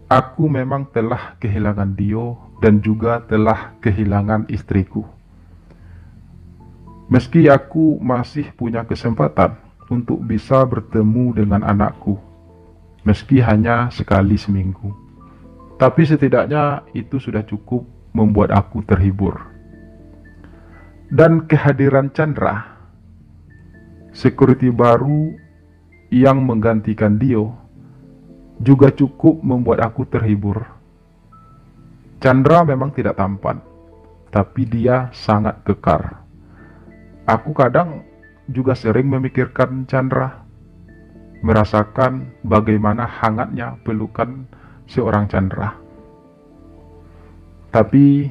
Aku memang telah kehilangan Dio dan juga telah kehilangan istriku. Meski aku masih punya kesempatan untuk bisa bertemu dengan anakku, meski hanya sekali seminggu. Tapi setidaknya itu sudah cukup membuat aku terhibur. Dan kehadiran Chandra, security baru yang menggantikan Dio, juga cukup membuat aku terhibur. Chandra memang tidak tampan, tapi dia sangat kekar. Aku kadang juga sering memikirkan Chandra, merasakan bagaimana hangatnya pelukan seorang Chandra. Tapi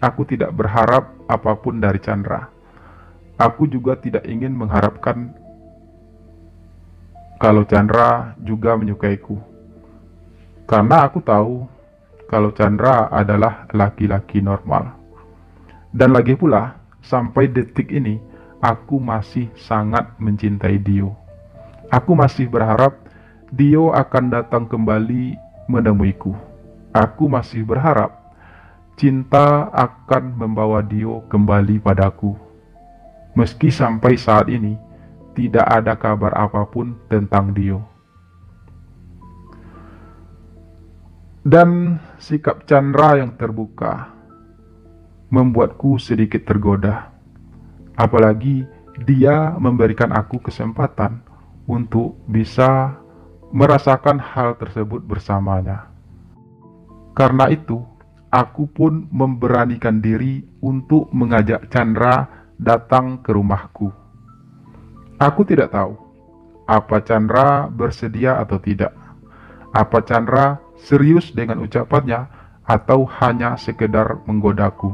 aku tidak berharap apapun dari Chandra. Aku juga tidak ingin mengharapkan kalau Chandra juga menyukaiku. Karena aku tahu kalau Chandra adalah laki-laki normal. Dan lagi pula, sampai detik ini, aku masih sangat mencintai Dio. Aku masih berharap Dio akan datang kembali menemuiku. Aku masih berharap cinta akan membawa Dio kembali padaku. Meski sampai saat ini, tidak ada kabar apapun tentang Dio. Dan sikap Chandra yang terbuka membuatku sedikit tergoda. Apalagi dia memberikan aku kesempatan untuk bisa merasakan hal tersebut bersamanya. Karena itu, aku pun memberanikan diri untuk mengajak Chandra datang ke rumahku. Aku tidak tahu apa Chandra bersedia atau tidak. Apa Chandra serius dengan ucapannya atau hanya sekedar menggodaku.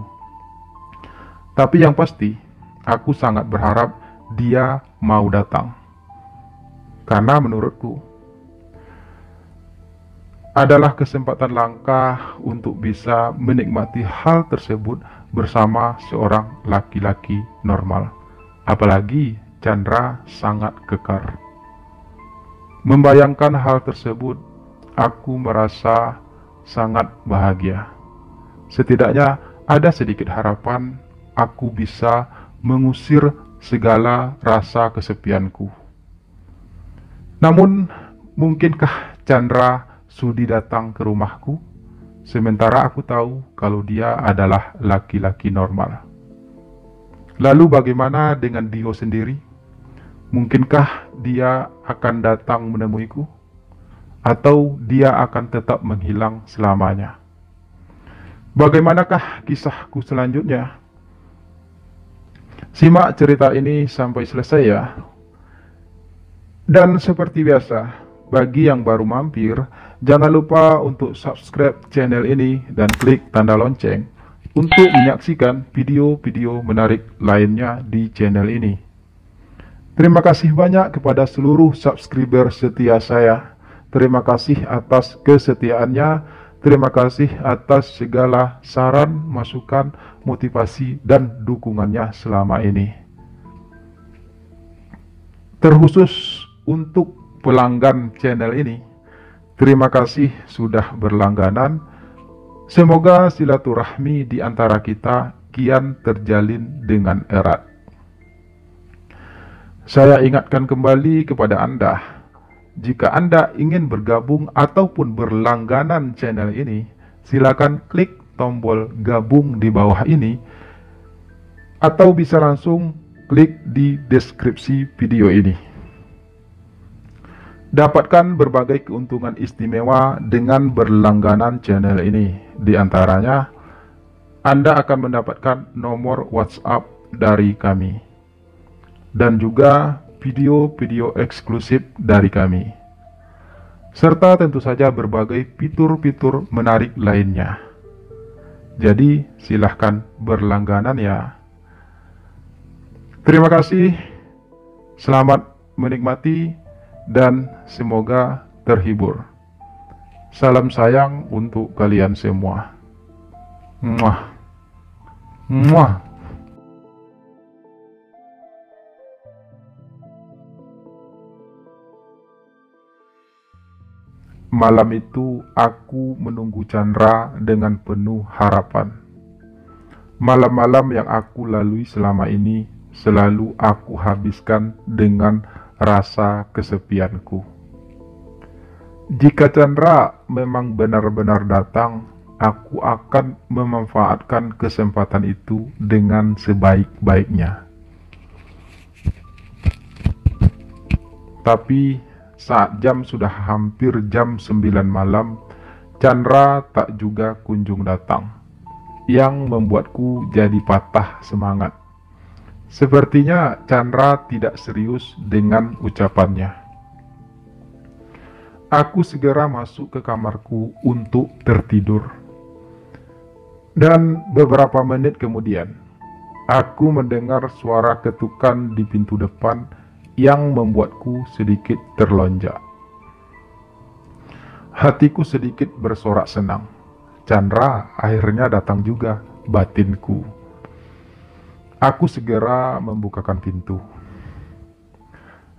Tapi yang pasti, aku sangat berharap dia mau datang. Karena menurutku, adalah kesempatan langka untuk bisa menikmati hal tersebut bersama seorang laki-laki normal. Apalagi Chandra sangat kekar. Membayangkan hal tersebut, aku merasa sangat bahagia. Setidaknya ada sedikit harapan aku bisa mengusir segala rasa kesepianku. Namun, mungkinkah Chandra sudi datang ke rumahku? Sementara aku tahu kalau dia adalah laki-laki normal. Lalu bagaimana dengan Dio sendiri? Mungkinkah dia akan datang menemuiku? Atau dia akan tetap menghilang selamanya? Bagaimanakah kisahku selanjutnya? Simak cerita ini sampai selesai ya. Dan seperti biasa, bagi yang baru mampir, jangan lupa untuk subscribe channel ini dan klik tanda lonceng untuk menyaksikan video-video menarik lainnya di channel ini. Terima kasih banyak kepada seluruh subscriber setia saya. Terima kasih atas kesetiaannya. Terima kasih atas segala saran, masukan, motivasi, dan dukungannya selama ini. Terkhusus untuk pelanggan channel ini, terima kasih sudah berlangganan. Semoga silaturahmi di antara kita kian terjalin dengan erat. Saya ingatkan kembali kepada Anda, jika Anda ingin bergabung ataupun berlangganan channel ini, silakan klik tombol gabung di bawah ini, atau bisa langsung klik di deskripsi video ini. Dapatkan berbagai keuntungan istimewa dengan berlangganan channel ini. Di antaranya, Anda akan mendapatkan nomor WhatsApp dari kami, dan juga video-video eksklusif dari kami, serta tentu saja berbagai fitur-fitur menarik lainnya. Jadi, silahkan berlangganan ya. Terima kasih, selamat menikmati, dan semoga terhibur. Salam sayang untuk kalian semua. Muah. Muah. Malam itu aku menunggu Chandra dengan penuh harapan. Malam-malam yang aku lalui selama ini selalu aku habiskan dengan rasa kesepianku. Jika Chandra memang benar-benar datang, aku akan memanfaatkan kesempatan itu dengan sebaik-baiknya. Tapi saat jam sudah hampir jam 9 malam, Chandra tak juga kunjung datang, yang membuatku jadi patah semangat. Sepertinya Chandra tidak serius dengan ucapannya. Aku segera masuk ke kamarku untuk tertidur. Dan beberapa menit kemudian, aku mendengar suara ketukan di pintu depan yang membuatku sedikit terlonjak. Hatiku sedikit bersorak senang. Chandra akhirnya datang juga, batinku. Aku segera membukakan pintu.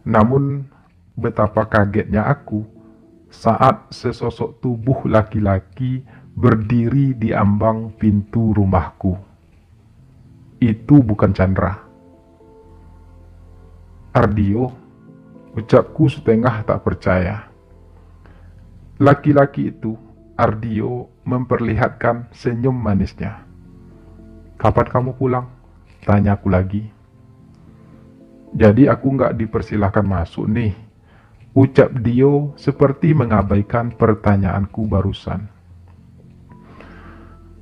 Namun, betapa kagetnya aku saat sesosok tubuh laki-laki berdiri di ambang pintu rumahku. Itu bukan Chandra. Ardio, ucapku setengah tak percaya. Laki-laki itu, Ardio, memperlihatkan senyum manisnya. Kapan kamu pulang? Tanyaku lagi. Jadi aku nggak dipersilahkan masuk nih, ucap Dio seperti mengabaikan pertanyaanku barusan.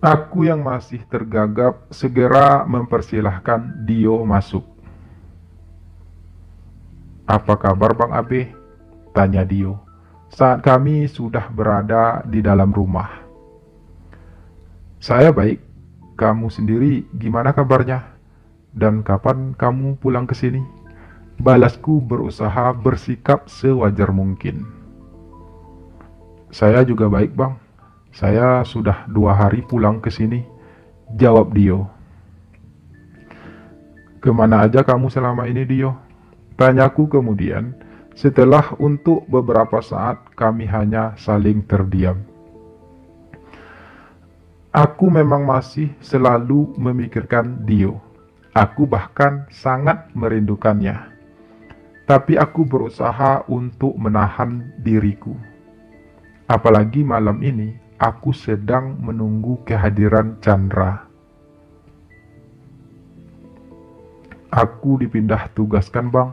Aku yang masih tergagap segera mempersilahkan Dio masuk. Apa kabar Bang Abe? Tanya Dio saat kami sudah berada di dalam rumah. Saya baik, kamu sendiri gimana kabarnya? Dan kapan kamu pulang ke sini? Balasku berusaha bersikap sewajar mungkin. Saya juga baik Bang, saya sudah 2 hari pulang ke sini, jawab Dio. Kemana aja kamu selama ini Dio? Tanyaku kemudian setelah untuk beberapa saat kami hanya saling terdiam. Aku memang masih selalu memikirkan Dio. Aku bahkan sangat merindukannya. Tapi aku berusaha untuk menahan diriku. Apalagi malam ini aku sedang menunggu kehadiran Chandra. Aku dipindah tugaskan Bang.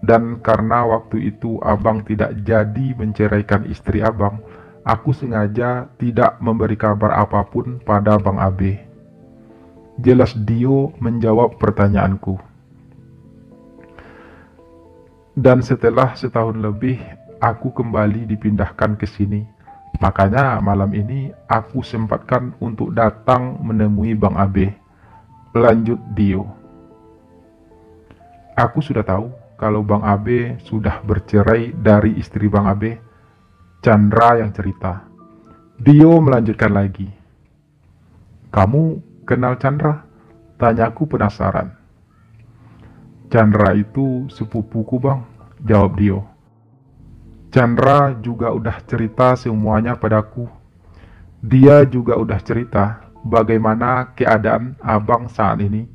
Dan karena waktu itu abang tidak jadi menceraikan istri abang, aku sengaja tidak memberi kabar apapun pada Bang Abe. Jelas Dio menjawab pertanyaanku. Dan setelah setahun lebih, aku kembali dipindahkan ke sini. Makanya malam ini aku sempatkan untuk datang menemui Bang Abe. Lanjut Dio. Aku sudah tahu kalau Bang Abe sudah bercerai dari istri Bang Abe. Chandra yang cerita. Dio melanjutkan lagi. Kamu kenal Chandra? Tanyaku penasaran. Chandra itu sepupuku Bang, jawab Dio. Chandra juga udah cerita semuanya padaku. Dia juga udah cerita bagaimana keadaan abang saat ini,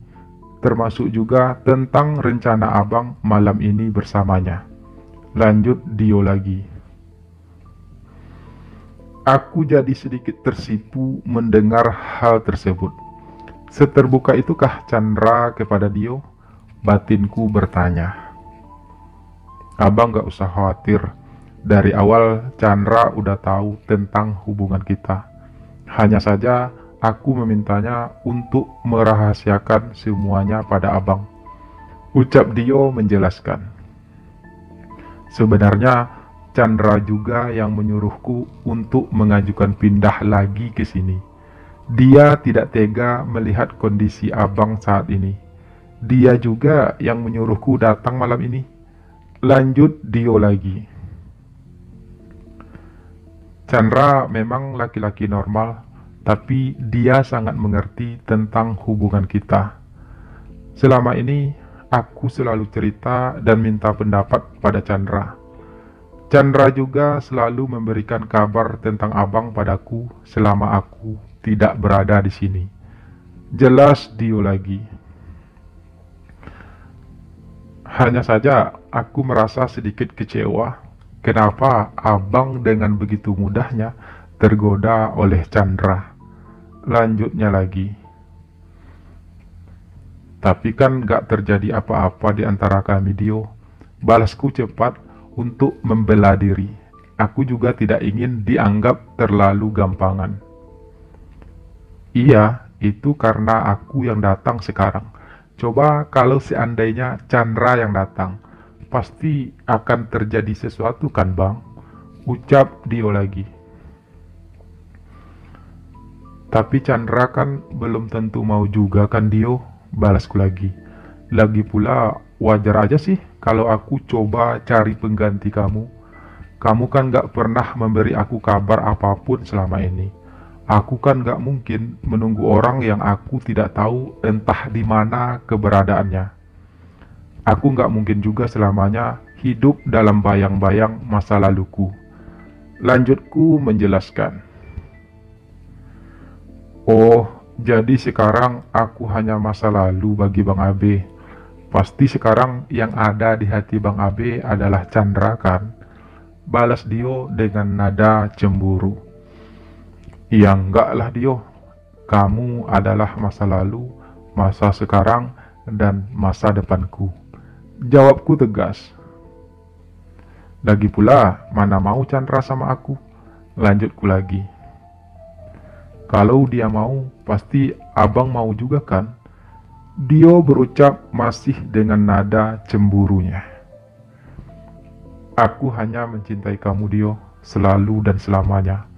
termasuk juga tentang rencana abang malam ini bersamanya. Lanjut Dio lagi. Aku jadi sedikit tersipu mendengar hal tersebut. Seterbuka itukah Chandra kepada Dio? Batinku bertanya. Abang gak usah khawatir. Dari awal Chandra udah tahu tentang hubungan kita. Hanya saja aku memintanya untuk merahasiakan semuanya pada abang. Ucap Dio menjelaskan. Sebenarnya Chandra juga yang menyuruhku untuk mengajukan pindah lagi ke sini. Dia tidak tega melihat kondisi abang saat ini. Dia juga yang menyuruhku datang malam ini. Lanjut Dio lagi. Chandra memang laki-laki normal, tapi dia sangat mengerti tentang hubungan kita. Selama ini, aku selalu cerita dan minta pendapat pada Chandra. Chandra juga selalu memberikan kabar tentang abang padaku selama aku tidak berada di sini. Jelas Dio lagi. Hanya saja aku merasa sedikit kecewa. Kenapa abang dengan begitu mudahnya tergoda oleh Chandra? Lanjutnya lagi. Tapi kan gak terjadi apa-apa di antara kami, Dio. Balasku cepat untuk membela diri. Aku juga tidak ingin dianggap terlalu gampangan. Iya, itu karena aku yang datang sekarang. Coba kalau seandainya Chandra yang datang, pasti akan terjadi sesuatu kan bang? Ucap Dio lagi. Tapi Chandra kan belum tentu mau juga kan Dio? Balasku lagi. Lagi pula wajar aja sih kalau aku coba cari pengganti kamu. Kamu kan gak pernah memberi aku kabar apapun selama ini. Aku kan gak mungkin menunggu orang yang aku tidak tahu entah di mana keberadaannya. Aku gak mungkin juga selamanya hidup dalam bayang-bayang masa laluku. Lanjutku menjelaskan. Oh, jadi sekarang aku hanya masa lalu bagi Bang Abe. Pasti sekarang yang ada di hati Bang Abe adalah Chandra kan? Balas Dio dengan nada cemburu. Ya enggak lah Dio, kamu adalah masa lalu, masa sekarang, dan masa depanku. Jawabku tegas. Lagi pula, mana mau Chandra sama aku? Lanjutku lagi. Kalau dia mau, pasti abang mau juga kan? Dio berucap masih dengan nada cemburunya. Aku hanya mencintai kamu Dio, selalu dan selamanya.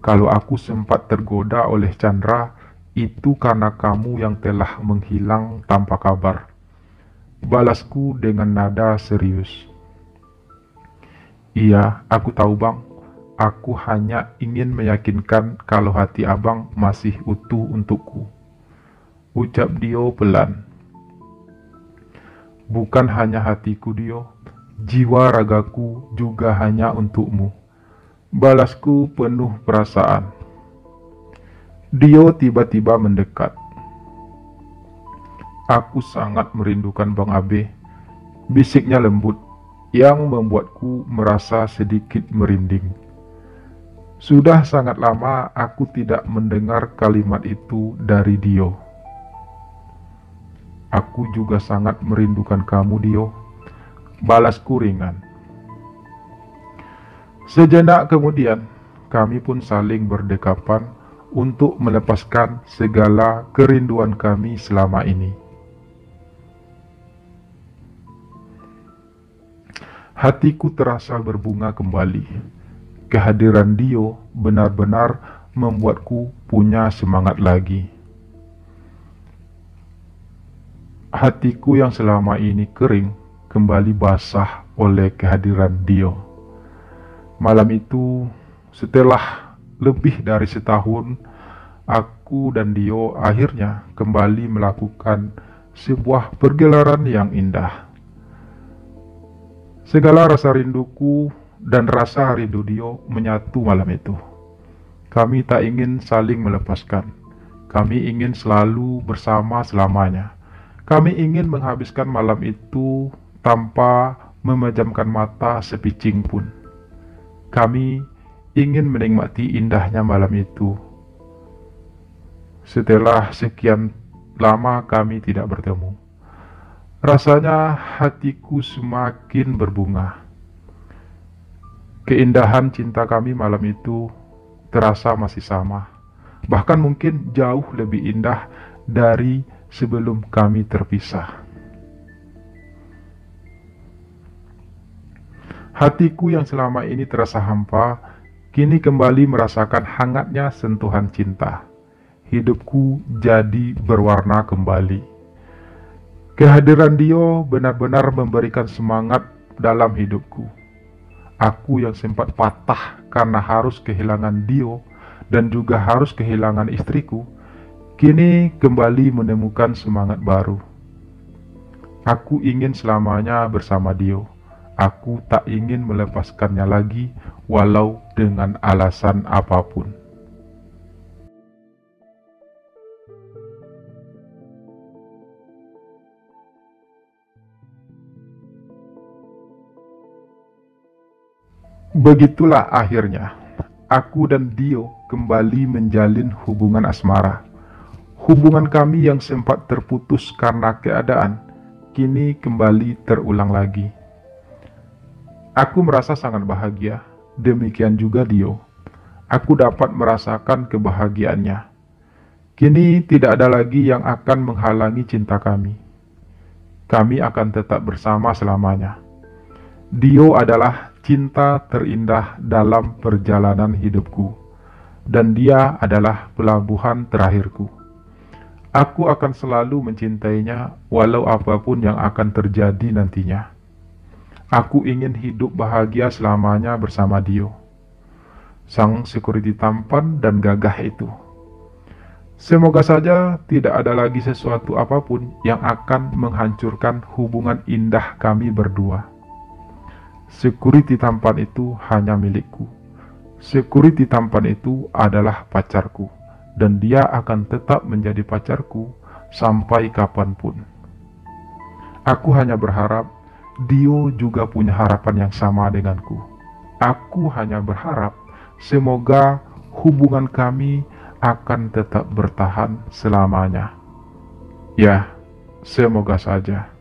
Kalau aku sempat tergoda oleh Chandra, itu karena kamu yang telah menghilang tanpa kabar. Balasku dengan nada serius. Iya, aku tahu bang. Aku hanya ingin meyakinkan kalau hati abang masih utuh untukku. Ucap Dio pelan. Bukan hanya hatiku Dio, jiwa ragaku juga hanya untukmu. Balasku penuh perasaan. Dio tiba-tiba mendekat. Aku sangat merindukan Bang Abe. Bisiknya lembut, yang membuatku merasa sedikit merinding. Sudah sangat lama aku tidak mendengar kalimat itu dari Dio. Aku juga sangat merindukan kamu Dio. Balasku ringan. Sejenak kemudian, kami pun saling berdekapan untuk melepaskan segala kerinduan kami selama ini. Hatiku terasa berbunga kembali. Kehadiran Dio benar-benar membuatku punya semangat lagi. Hatiku yang selama ini kering kembali basah oleh kehadiran Dio. Malam itu, setelah lebih dari setahun, aku dan Dio akhirnya kembali melakukan sebuah pergelaran yang indah. Segala rasa rinduku dan rasa rindu Dio menyatu malam itu. Kami tak ingin saling melepaskan. Kami ingin selalu bersama selamanya. Kami ingin menghabiskan malam itu tanpa memejamkan mata sepicing pun. Kami ingin menikmati indahnya malam itu. Setelah sekian lama kami tidak bertemu, rasanya hatiku semakin berbunga. Keindahan cinta kami malam itu terasa masih sama, bahkan mungkin jauh lebih indah dari sebelum kami terpisah. Hatiku yang selama ini terasa hampa, kini kembali merasakan hangatnya sentuhan cinta. Hidupku jadi berwarna kembali. Kehadiran Dio benar-benar memberikan semangat dalam hidupku. Aku yang sempat patah karena harus kehilangan Dio dan juga harus kehilangan istriku, kini kembali menemukan semangat baru. Aku ingin selamanya bersama Dio. Aku tak ingin melepaskannya lagi, walau dengan alasan apapun. Begitulah akhirnya, aku dan Dio kembali menjalin hubungan asmara. Hubungan kami yang sempat terputus karena keadaan, kini kembali terulang lagi. Aku merasa sangat bahagia, demikian juga Dio. Aku dapat merasakan kebahagiaannya. Kini tidak ada lagi yang akan menghalangi cinta kami. Kami akan tetap bersama selamanya. Dio adalah cinta terindah dalam perjalanan hidupku, dan dia adalah pelabuhan terakhirku. Aku akan selalu mencintainya walau apapun yang akan terjadi nantinya. Aku ingin hidup bahagia selamanya bersama Dio, sang security tampan dan gagah itu. Semoga saja tidak ada lagi sesuatu apapun yang akan menghancurkan hubungan indah kami berdua. Security tampan itu hanya milikku. Security tampan itu adalah pacarku, dan dia akan tetap menjadi pacarku sampai kapanpun. Aku hanya berharap Dio juga punya harapan yang sama denganku. Aku hanya berharap semoga hubungan kami akan tetap bertahan selamanya. Ya, semoga saja.